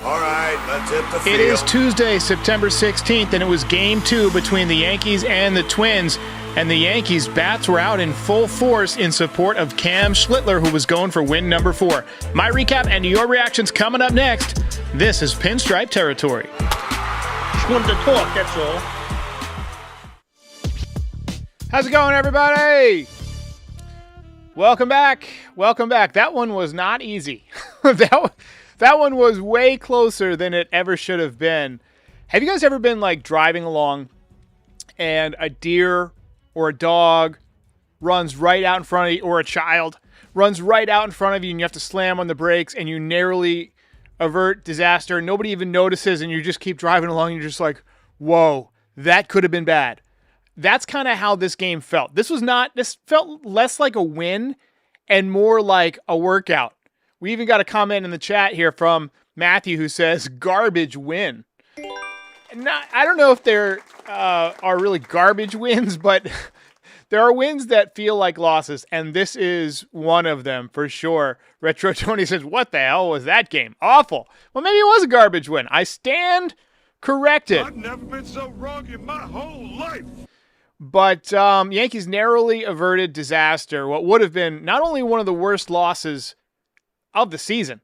All right, let's hit the field. It is Tuesday, September 16th, and it was Game 2 between the Yankees and the Twins. And the Yankees' bats were out in full force in support of Cam Schlittler, who was going for win number 4. My recap and your reactions coming up next. This is Pinstripe Territory. Just wanted to talk, that's all. How's it going, everybody? Welcome back. Welcome back. That one was not easy. That one was way closer than it ever should have been. Have you guys ever been like driving along and a deer or a dog runs right out in front of you, or a child runs right out in front of you, and you have to slam on the brakes and you narrowly avert disaster. Nobody even notices, and you just keep driving along and you're just like, whoa, that could have been bad. That's kind of how this game felt. This felt less like a win and more like a workout. We even got a comment in the chat here from Matthew who says, garbage win. I don't know if there are really garbage wins, but there are wins that feel like losses, and this is one of them for sure. Retro Tony says, what the hell was that game? Awful. Well, maybe it was a garbage win. I stand corrected. I've never been so wrong in my whole life. But Yankees narrowly averted disaster, what would have been not only one of the worst losses of the season,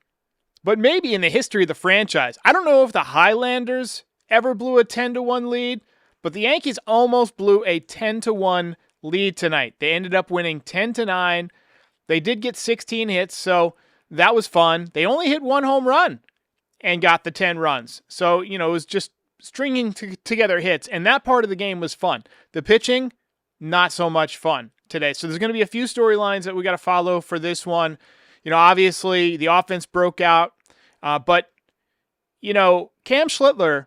but maybe in the history of the franchise. I don't know if the Highlanders ever blew a 10-1 lead, but the Yankees almost blew a 10-1 lead tonight. They ended up winning 10-9. They did get 16 hits, so that was fun. They only hit one home run and got the 10 runs. So, it was just stringing together hits, and that part of the game was fun. The pitching, not so much fun today. So there's going to be a few storylines that we got to follow for this one. Obviously, the offense broke out, but, Cam Schlittler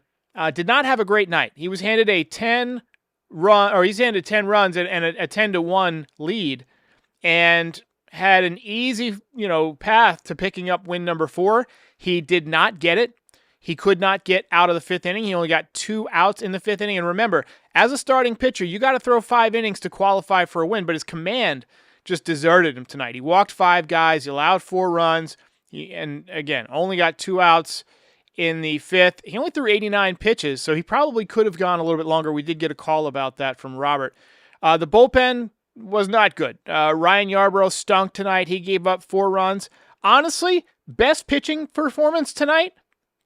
did not have a great night. He was handed a 10 runs and a 10-1 lead, and had an easy, path to picking up win number 4. He did not get it. He could not get out of the 5th inning. He only got 2 outs in the 5th inning. And remember, as a starting pitcher, you got to throw 5 innings to qualify for a win, but his command just deserted him tonight. He walked 5 guys. He allowed 4 runs. And again, only got 2 outs in the 5th. He only threw 89 pitches, so he probably could have gone a little bit longer. We did get a call about that from Robert. The bullpen was not good. Ryan Yarbrough stunk tonight. He gave up 4 runs. Honestly, best pitching performance tonight,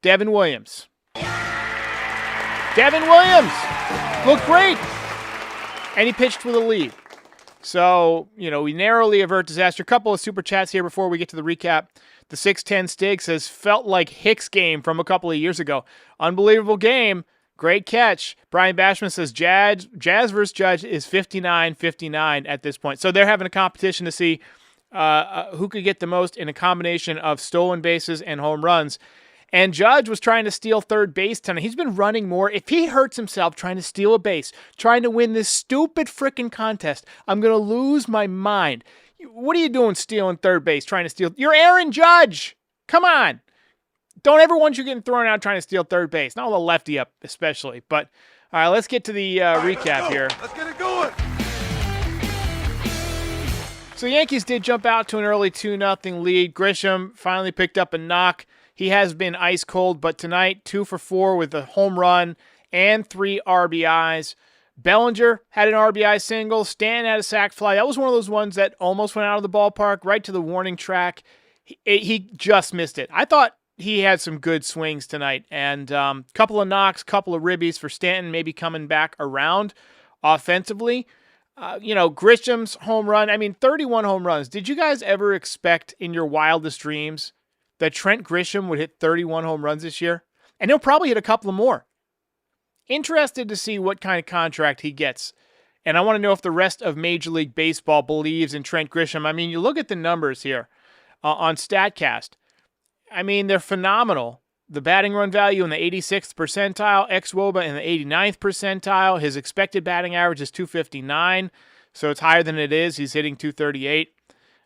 Devin Williams. Devin Williams looked great, and he pitched with a lead. So, we narrowly avert disaster. A couple of super chats here before we get to the recap. The 610 Stig says, felt like Hicks game from a couple of years ago. Unbelievable game. Great catch. Brian Bashman says, Jazz versus Judge is 59-59 at this point. So they're having a competition to see who could get the most in a combination of stolen bases and home runs. And Judge was trying to steal third base tonight. He's been running more. If he hurts himself trying to steal a base, trying to win this stupid freaking contest, I'm going to lose my mind. What are you doing stealing third base, trying to steal? You're Aaron Judge. Come on. Don't ever want you getting thrown out trying to steal third base. Not with a lefty up, especially. But, all right, let's get to the recap here. Let's get it going. So the Yankees did jump out to an early 2-0 lead. Grisham finally picked up a knock. He has been ice cold, but tonight, 2 for 4 with a home run and 3 RBIs. Bellinger had an RBI single. Stan had a sac fly. That was one of those ones that almost went out of the ballpark, right to the warning track. He just missed it. I thought he had some good swings tonight, and couple of knocks, couple of ribbies for Stanton, maybe coming back around offensively. Grisham's home run, 31 home runs. Did you guys ever expect in your wildest dreams that Trent Grisham would hit 31 home runs this year? And he'll probably hit a couple of more. Interested to see what kind of contract he gets. And I want to know if the rest of Major League Baseball believes in Trent Grisham. You look at the numbers here on StatCast. They're phenomenal. The batting run value in the 86th percentile, xWOBA in the 89th percentile. His expected batting average is 259, so it's higher than it is. He's hitting 238.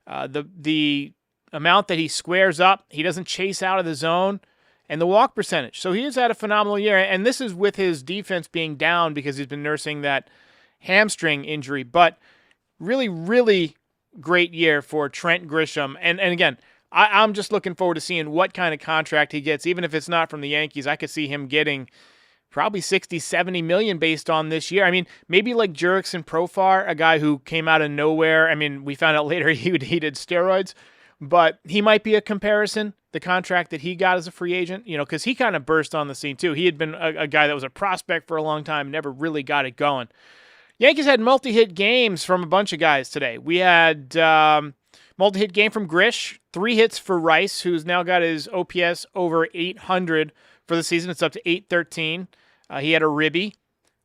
The amount that he squares up, he doesn't chase out of the zone, and the walk percentage. So he has had a phenomenal year, and this is with his defense being down because he's been nursing that hamstring injury. But really, really great year for Trent Grisham. And again, I'm just looking forward to seeing what kind of contract he gets. Even if it's not from the Yankees, I could see him getting probably 60, 70 million based on this year. I mean, maybe like Jurickson Profar, a guy who came out of nowhere. I mean, we found out later he did steroids, but he might be a comparison, the contract that he got as a free agent, because he kind of burst on the scene too. He had been a guy that was a prospect for a long time, never really got it going. Yankees had multi-hit games from a bunch of guys today. We had multi-hit game from Grish, 3 hits for Rice, who's now got his OPS over 800 for the season. It's up to 813. He had a ribby.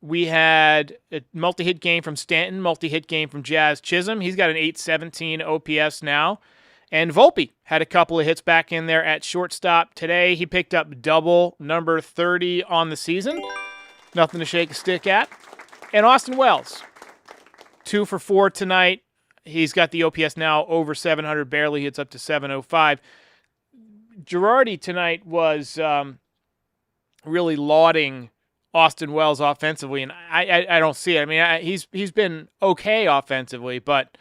We had a multi-hit game from Stanton, multi-hit game from Jazz Chisholm. He's got an 817 OPS now. And Volpe had a couple of hits back in there at shortstop today. He picked up double number 30 on the season. Nothing to shake a stick at. And Austin Wells, 2 for 4 tonight. He's got the OPS now over 700, barely hits up to 705. Girardi tonight was really lauding Austin Wells offensively, and I don't see it. I mean, he's been okay offensively, but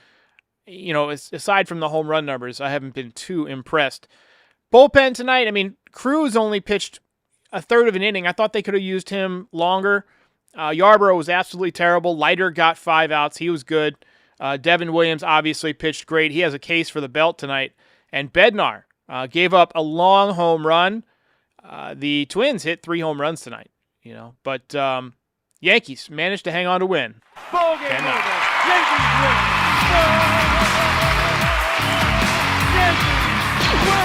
aside from the home run numbers, I haven't been too impressed. Bullpen tonight, I mean, Cruz only pitched a third of an inning. I thought they could have used him longer. Yarbrough was absolutely terrible. Leiter got 5 outs. He was good. Devin Williams obviously pitched great. He has a case for the belt tonight. And Bednar gave up a long home run. The Twins hit 3 home runs tonight, but Yankees managed to hang on to win. Ball game over. Yankees win. Yankees win.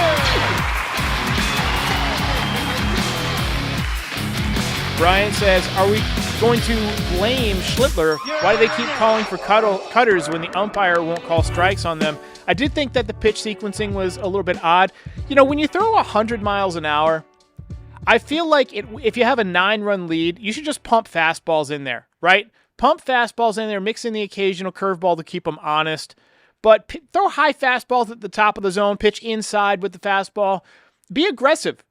Brian says, are we going to blame Schlittler? Why do they keep calling for cutters when the umpire won't call strikes on them? I did think that the pitch sequencing was a little bit odd. When you throw 100 miles an hour, I feel like if you have a 9-run lead, you should just pump fastballs in there, right? Pump fastballs in there, mix in the occasional curveball to keep them honest. But throw high fastballs at the top of the zone, pitch inside with the fastball. Be aggressive.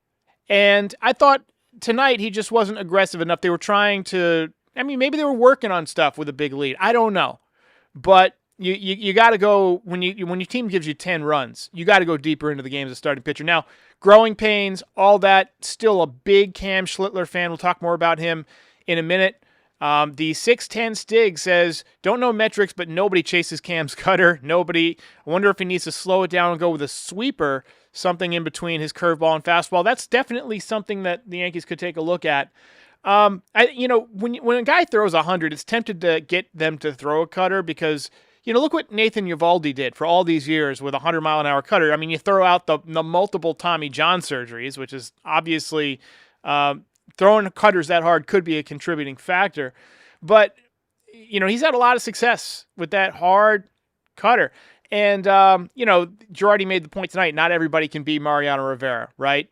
And I thought tonight he just wasn't aggressive enough. They were trying to, maybe they were working on stuff with a big lead. I don't know. But you got to go, when your team gives you 10 runs, you got to go deeper into the game as a starting pitcher. Now, growing pains, all that, still a big Cam Schlittler fan. We'll talk more about him in a minute. The 610 Stig says, don't know metrics, but nobody chases Cam's cutter. Nobody. I wonder if he needs to slow it down and go with a sweeper, something in between his curveball and fastball. That's definitely something that the Yankees could take a look at. When a guy throws 100, it's tempted to get them to throw a cutter because, look what Nathan Eovaldi did for all these years with a 100-mile-an-hour cutter. I mean, you throw out the multiple Tommy John surgeries, which is obviously throwing cutters that hard could be a contributing factor. But, he's had a lot of success with that hard cutter. And, Girardi made the point tonight, not everybody can be Mariano Rivera, right?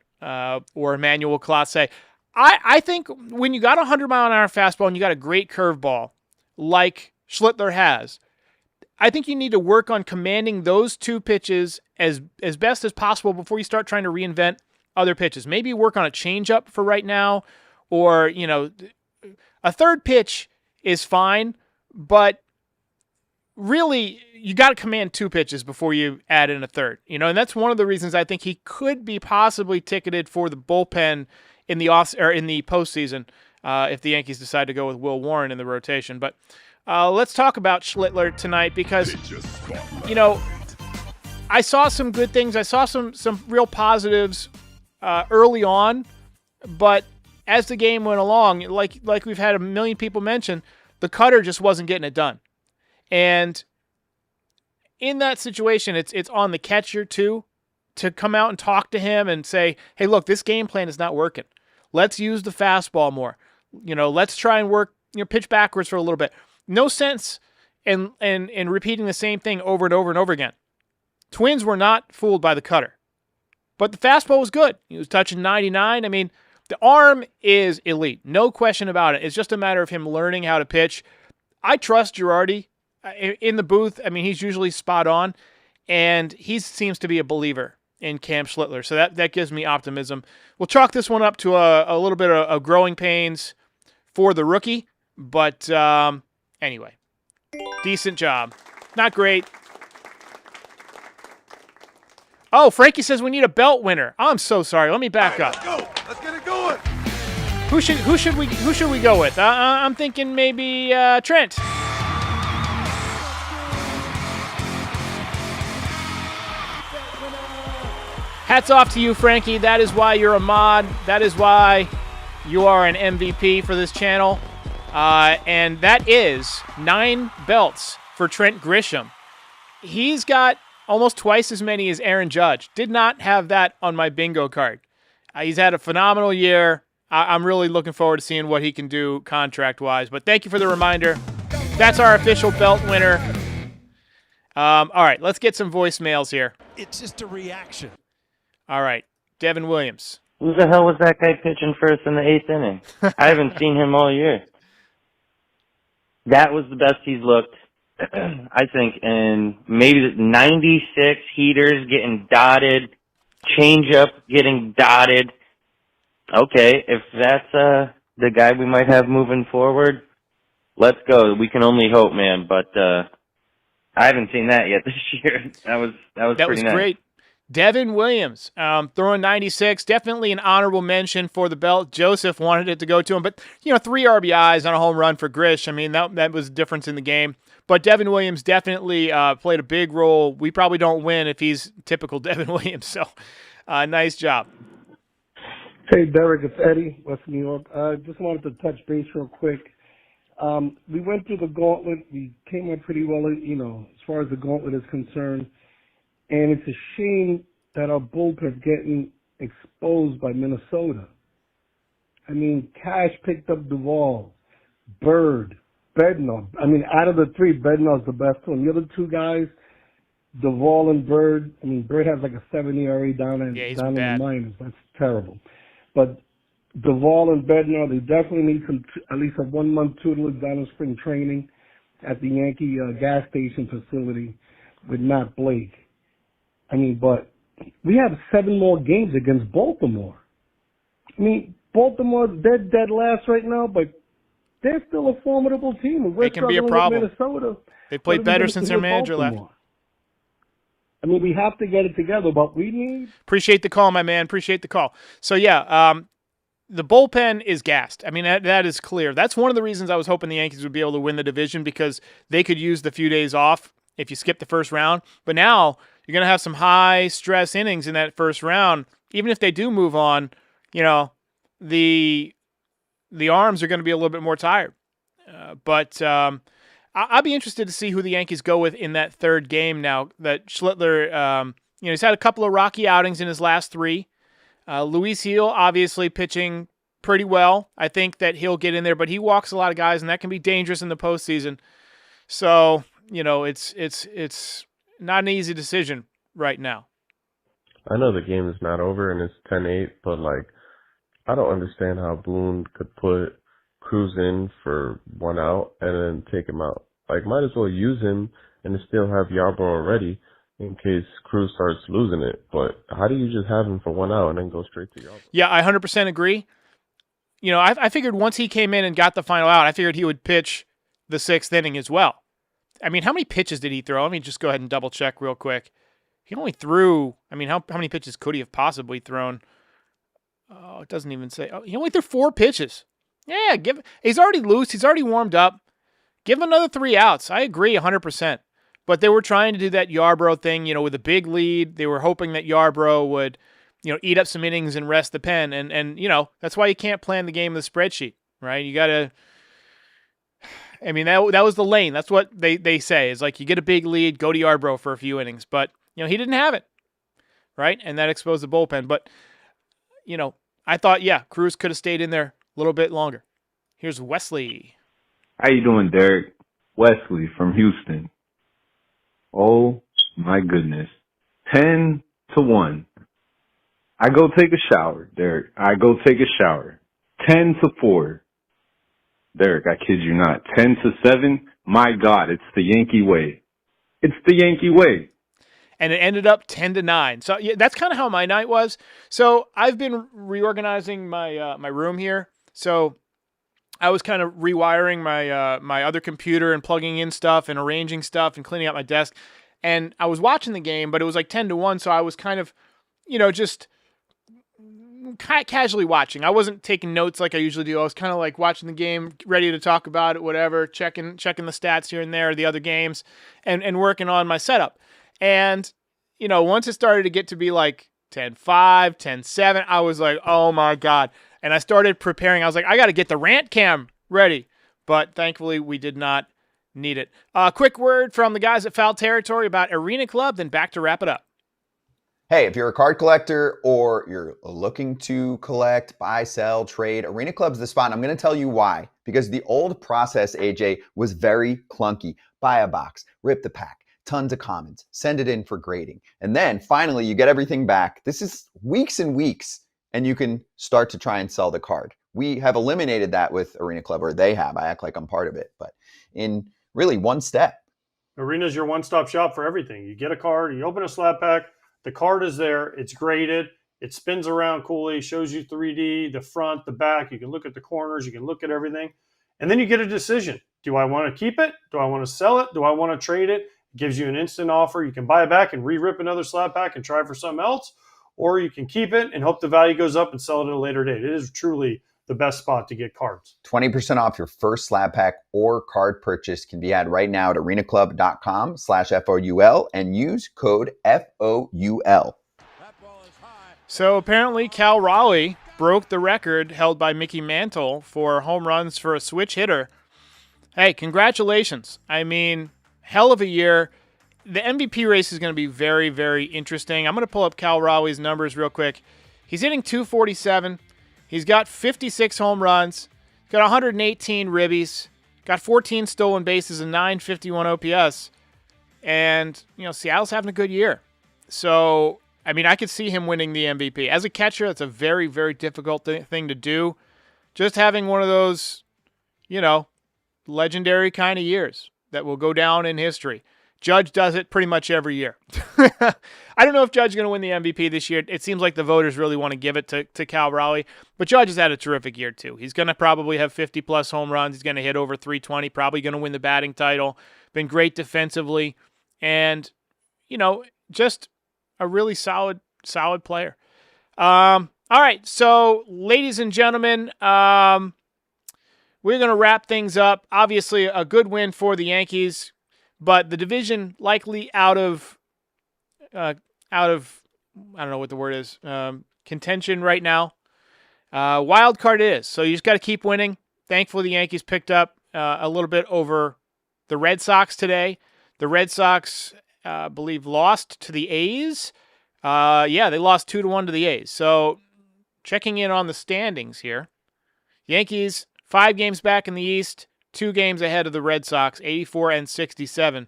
Or Emmanuel Clase. I think when you got a 100-mile-an-hour fastball and you got a great curveball like Schlittler has, I think you need to work on commanding those 2 pitches as best as possible before you start trying to reinvent other pitches. Maybe work on a changeup for right now, or, a third pitch is fine, but really you got to command 2 pitches before you add in a third, and that's one of the reasons I think he could be possibly ticketed for the bullpen in the postseason if the Yankees decide to go with Will Warren in the rotation. But let's talk about Schlittler tonight because, I saw some good things. I saw some real positives early on, but as the game went along, like we've had a million people mention, the cutter just wasn't getting it done. And in that situation, it's on the catcher too to come out and talk to him and say, hey, look, this game plan is not working. Let's use the fastball more. Let's try and work, pitch backwards for a little bit. No sense in repeating the same thing over and over and over again. Twins were not fooled by the cutter. But the fastball was good. He was touching 99. I mean, the arm is elite. No question about it. It's just a matter of him learning how to pitch. I trust Girardi in the booth. I mean, he's usually spot on, and he seems to be a believer in Cam Schlittler. So that gives me optimism. We'll chalk this one up to a little bit of growing pains for the rookie. But anyway, decent job. Not great. Oh, Frankie says we need a belt winner. I'm so sorry. Let me back up. Let's go. Let's get it going. Who should we go with? I'm thinking maybe Trent. Hats off to you, Frankie. That is why you're a mod. That is why you are an MVP for this channel. And that is 9 belts for Trent Grisham. He's got almost twice as many as Aaron Judge. Did not have that on my bingo card. He's had a phenomenal year. I'm really looking forward to seeing what he can do contract-wise. But thank you for the reminder. That's our official belt winner. All right, let's get some voicemails here. It's just a reaction. All right, Devin Williams. Who the hell was that guy pitching first in the 8th inning? I haven't seen him all year. That was the best he's looked, I think, in maybe 96 heaters getting dotted, changeup getting dotted. Okay, if that's the guy we might have moving forward, let's go. We can only hope, man. But I haven't seen that yet this year. That was pretty nice. Great. Devin Williams, throwing 96, definitely an honorable mention for the belt. Joseph wanted it to go to him, but 3 RBIs on a home run for Grish. I mean, that was a difference in the game. But Devin Williams definitely played a big role. We probably don't win if he's typical Devin Williams. So, nice job. Hey, Derek, it's Eddie, West New York. Just wanted to touch base real quick. We went through the gauntlet. We came up pretty well, as far as the gauntlet is concerned. And it's a shame that our bullpen's getting exposed by Minnesota. I mean, Cash picked up Duvall, Bird, Bednar. I mean, out of the 3, Bednar's the best one. The other 2 guys, Duvall and Bird. I mean, Bird has like a 7 ERA down in the minors. That's terrible. But Duvall and Bednar, they definitely need at least a 1-month tutelage down in spring training at the Yankee gas station facility with Matt Blake. I mean, but we have 7 more games against Baltimore. I mean, Baltimore, they're dead last right now, but they're still a formidable team. They can be a problem. Minnesota. They played better since their manager left. I mean, we have to get it together, but we need... Appreciate the call, my man. Appreciate the call. So, yeah, the bullpen is gassed. I mean, that is clear. That's one of the reasons I was hoping the Yankees would be able to win the division, because they could use the few days off if you skip the first round. But now you're going to have some high-stress innings in that first round. Even if they do move on, the arms are going to be a little bit more tired. But I'll be interested to see who the Yankees go with in that third game now that Schlittler, he's had a couple of rocky outings in his last 3. Luis Gil obviously pitching pretty well. I think that he'll get in there, but he walks a lot of guys, and that can be dangerous in the postseason. So, it's not an easy decision right now. I know the game is not over and it's 10-8, but, I don't understand how Boone could put Cruz in for 1 out and then take him out. Might as well use him and still have Yarbrough ready in case Cruz starts losing it. But how do you just have him for 1 out and then go straight to Yarbrough? Yeah, I 100% agree. I figured once he came in and got the final out, I figured he would pitch the 6th inning as well. I mean, how many pitches did he throw? Let me just go ahead and double check real quick. He only threw, how many pitches could he have possibly thrown? Oh, it doesn't even say. Oh, he only threw 4 pitches. Yeah, he's already loose. He's already warmed up. Give him another 3 outs. I agree 100%. But they were trying to do that Yarbrough thing, with a big lead. They were hoping that Yarbrough would, eat up some innings and rest the pen. And that's why you can't plan the game in the spreadsheet, right? You got to... that was the lane. That's what they say. Is you get a big lead, go to Yarbrough for a few innings. But, he didn't have it, right? And that exposed the bullpen. But, I thought, Cruz could have stayed in there a little bit longer. Here's Wesley. How you doing, Derek? Wesley from Houston. Oh, my goodness. 10-1. I go take a shower, Derek. I go take a shower. 10-4. Derek, I kid you not. 10-7. My God, it's the Yankee way. It's the Yankee way. And it ended up 10-9. So that's kind of how my night was. So I've been reorganizing my room here. So I was kind of rewiring my other computer and plugging in stuff and arranging stuff and cleaning out my desk. And I was watching the game, but it was like 10-1, so I was kind of, just casually watching. I wasn't taking notes like I usually do. I was kind of like watching the game, ready to talk about it, whatever, checking the stats here and there, the other games, and working on my setup. And, once it started to get to be like 10-5, 10-7, I was like, oh my God. And I started preparing. I was like, I got to get the rant cam ready. But thankfully, we did not need it. Quick word from the guys at Foul Territory about Arena Club, then back to wrap it up. Hey, if you're a card collector or you're looking to collect, buy, sell, trade, Arena Club's the spot. And I'm going to tell you why. Because the old process, AJ, was very clunky. Buy a box, rip the pack, tons of commons, send it in for grading. And then finally, you get everything back. This is weeks and weeks, and you can start to try and sell the card. We have eliminated that with Arena Club, or they have. I act like I'm part of it. But in really one step. Arena's your one-stop shop for everything. You get a card, you open a slab pack, the card is there, it's graded, it spins around coolly, shows you 3D, the front, the back, you can look at the corners, you can look at everything, and then you get a decision. Do I want to keep it? Do I want to sell it? Do I want to trade it? It gives you an instant offer. You can buy it back and re-rip another slab pack and try for something else, or you can keep it and hope the value goes up and sell it at a later date. It is truly the best spot to get cards. 20% off your first slab pack or card purchase can be had right now at arenaclub.com/FOUL and use code FOUL. So apparently Cal Raleigh broke the record held by Mickey Mantle for home runs for a switch hitter. Hey, congratulations. I mean, hell of a year. The MVP race is going to be very, very interesting. I'm going to pull up Cal Raleigh's numbers real quick. He's hitting .247. He's got 56 home runs, got 118 ribbies, got 14 stolen bases and 951 OPS. And, Seattle's having a good year. So, I mean, I could see him winning the MVP. As a catcher, that's a very, very difficult thing to do. Just having one of those, legendary kind of years that will go down in history. Judge does it pretty much every year. I don't know if Judge is going to win the MVP this year. It seems like the voters really want to give it to Cal Raleigh, but Judge has had a terrific year too. He's going to probably have 50-plus home runs. He's going to hit over 320, probably going to win the batting title. Been great defensively, and, just a really solid player. All right, so ladies and gentlemen, we're going to wrap things up. Obviously, a good win for the Yankees. But the division likely out of I don't know what the word is, contention right now. Wild card it is. So you just got to keep winning. Thankfully, the Yankees picked up a little bit over the Red Sox today. The Red Sox, I believe, lost to the A's. They lost 2-1 to the A's. So checking in on the standings here. Yankees, 5 games back in the East. 2 games ahead of the Red Sox, 84 and 67.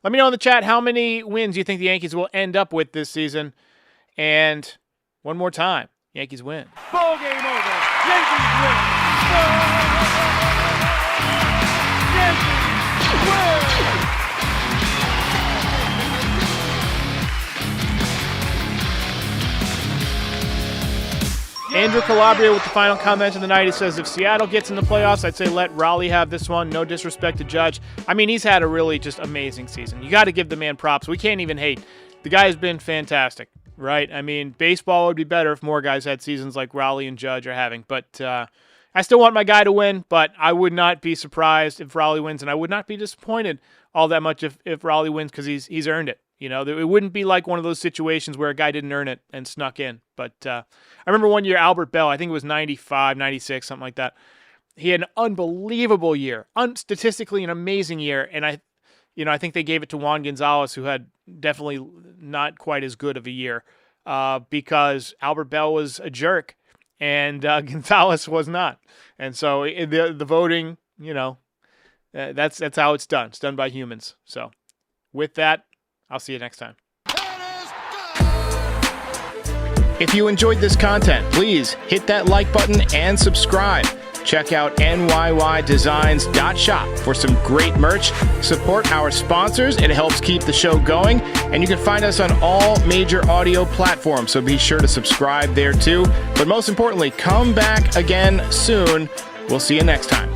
Let me know in the chat how many wins you think the Yankees will end up with this season. And one more time, Yankees win. Ball game over. Yankees win. Yankees win. Andrew Calabria with the final comment of the night. He says, if Seattle gets in the playoffs, I'd say let Raleigh have this one. No disrespect to Judge. I mean, he's had a really just amazing season. You got to give the man props. We can't even hate. The guy has been fantastic, right? I mean, baseball would be better if more guys had seasons like Raleigh and Judge are having. But I still want my guy to win, but I would not be surprised if Raleigh wins, and I would not be disappointed all that much if Raleigh wins because he's earned it. It wouldn't be like one of those situations where a guy didn't earn it and snuck in. But I remember one year, Albert Bell, I think it was 95, 96, something like that. He had an unbelievable year, statistically an amazing year. And I think they gave it to Juan Gonzalez, who had definitely not quite as good of a year because Albert Bell was a jerk and Gonzalez was not. And so the voting, that's how it's done. It's done by humans. So with that, I'll see you next time. If you enjoyed this content, please hit that like button and subscribe. Check out NYYDesigns.shop for some great merch. Support our sponsors. It helps keep the show going. And you can find us on all major audio platforms, so be sure to subscribe there too. But most importantly, come back again soon. We'll see you next time.